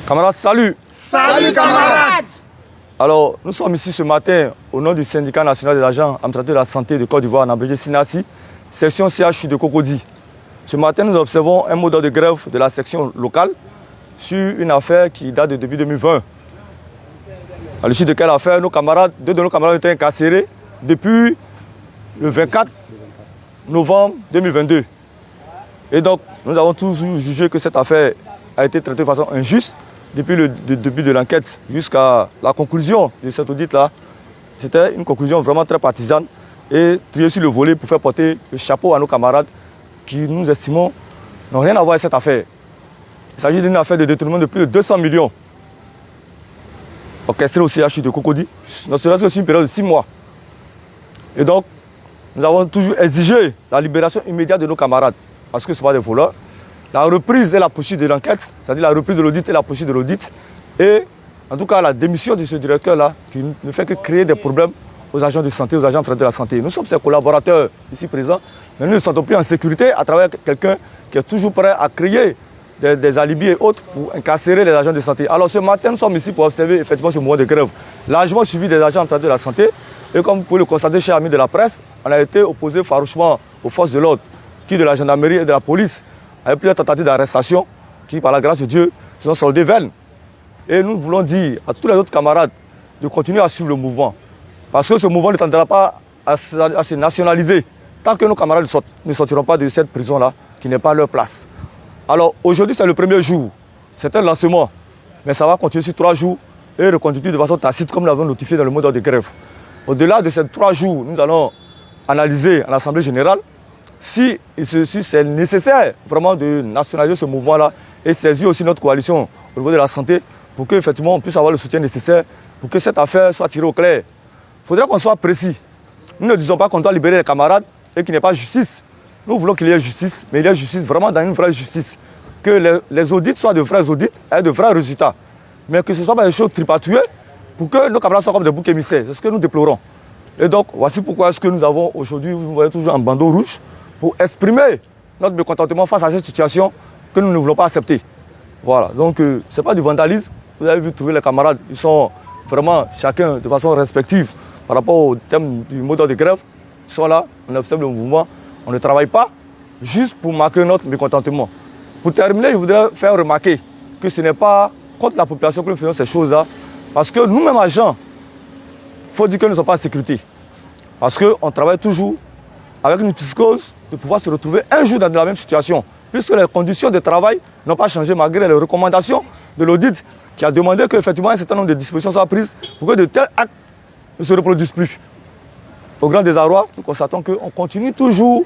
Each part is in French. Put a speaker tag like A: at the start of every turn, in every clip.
A: Camarades, salut.
B: Salut camarades.
A: Alors, nous sommes ici ce matin au nom du syndicat national des agents administratifs de la santé de Côte d'Ivoire, en abrégé SINASI, section CHU de Cocody. Ce matin, nous observons un mot d'ordre de grève de la section locale sur une affaire qui date de début 2020. À l'issue de quelle affaire, deux de nos camarades ont été incarcérés depuis le 24 novembre 2022. Et donc, nous avons toujours jugé que cette affaire a été traitée de façon injuste depuis le début de l'enquête jusqu'à la conclusion de cet audit-là. C'était une conclusion vraiment très partisane et triée sur le volet pour faire porter le chapeau à nos camarades qui, nous estimons, n'ont rien à voir avec cette affaire. Il s'agit d'une affaire de détournement de plus de 200 millions orchestrée au CHU de Cocody. Cela c'est une période de 6 mois. Et donc, nous avons toujours exigé la libération immédiate de nos camarades parce que ce ne sont pas des voleurs. La reprise et la poursuite de l'enquête, c'est-à-dire la reprise de l'audit et la poursuite de l'audit. Et en tout cas, la démission de ce directeur-là qui ne fait que créer des problèmes aux agents de santé, aux agents de la santé. Nous sommes ses collaborateurs ici présents, mais nous ne nous sentons plus en sécurité à travers quelqu'un qui est toujours prêt à créer des alibis et autres pour incarcérer les agents de santé. Alors ce matin, nous sommes ici pour observer effectivement ce mouvement de grève, largement suivi des agents de la santé. Et comme vous pouvez le constater, chers amis de la presse, on a été opposé farouchement aux forces de l'ordre, qui de la gendarmerie et de la police, avec plusieurs tentatives d'arrestation, qui par la grâce de Dieu se sont soldées vaines. Et nous voulons dire à tous les autres camarades de continuer à suivre le mouvement. Parce que ce mouvement ne tendra pas à se nationaliser tant que nos camarades ne sortiront pas de cette prison-là, qui n'est pas leur place. Alors aujourd'hui, c'est le premier jour. C'est un lancement. Mais ça va continuer sur 3 jours et reconduire de façon tacite, comme nous l'avons notifié dans le mot d'ordre de grève. Au-delà de ces 3 jours, nous allons analyser à l'Assemblée générale si c'est nécessaire vraiment de nationaliser ce mouvement-là et saisir aussi notre coalition au niveau de la santé pour qu'effectivement on puisse avoir le soutien nécessaire pour que cette affaire soit tirée au clair. Il faudrait qu'on soit précis. Nous ne disons pas qu'on doit libérer les camarades et qu'il n'y ait pas justice. Nous voulons qu'il y ait justice, mais il y ait justice vraiment dans une vraie justice. Que les audits soient de vrais audits et de vrais résultats. Mais que ce ne soit pas des choses tripatouées pour que nos camarades soient comme des boucs émissaires. C'est ce que nous déplorons. Et donc, voici pourquoi est-ce que nous avons aujourd'hui, vous voyez toujours un bandeau rouge, pour exprimer notre mécontentement face à cette situation que nous ne voulons pas accepter. Voilà, donc ce n'est pas du vandalisme. Vous avez vu trouver les camarades, ils sont vraiment chacun de façon respective par rapport au thème du mot d'ordre de grève. Ils sont là, on observe le mouvement, on ne travaille pas juste pour marquer notre mécontentement. Pour terminer, je voudrais faire remarquer que ce n'est pas contre la population que nous faisons ces choses-là, parce que nous-mêmes agents, il faut dire que nous ne sommes pas en sécurité. Parce qu'on travaille toujours avec une psychose de pouvoir se retrouver un jour dans la même situation, puisque les conditions de travail n'ont pas changé malgré les recommandations de l'audit qui a demandé qu'effectivement un certain nombre de dispositions soient prises pour que de tels actes ne se reproduisent plus. Au grand désarroi, nous constatons qu'on continue toujours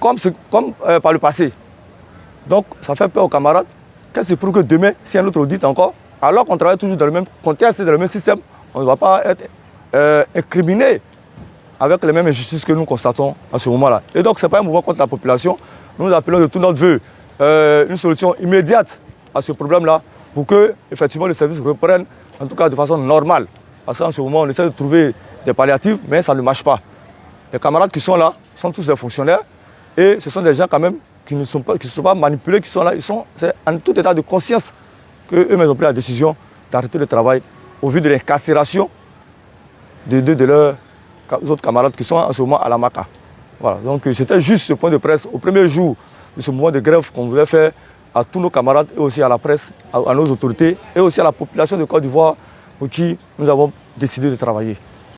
A: comme par le passé. Donc ça fait peur aux camarades. Qu'est-ce que c'est pour que demain, si un autre audit encore, alors qu'on travaille toujours dans le même contexte et dans le même système, on ne va pas être incriminé avec les mêmes injustices que nous constatons à ce moment-là. Et donc, ce n'est pas un mouvement contre la population. Nous appelons de tout notre vœu une solution immédiate à ce problème-là pour que, effectivement, le service reprenne, en tout cas de façon normale. Parce qu'en ce moment, on essaie de trouver des palliatifs, mais ça ne marche pas. Les camarades qui sont là sont tous des fonctionnaires et ce sont des gens quand même qui ne sont pas manipulés, qui sont là. C'est en tout état de conscience qu'eux-mêmes ont pris la décision d'arrêter le travail au vu de l'incarcération de leurs autres camarades qui sont en ce moment à la MACA. Voilà, donc c'était juste ce point de presse au premier jour de ce mouvement de grève qu'on voulait faire à tous nos camarades et aussi à la presse, à nos autorités et aussi à la population de Côte d'Ivoire pour qui nous avons décidé de travailler.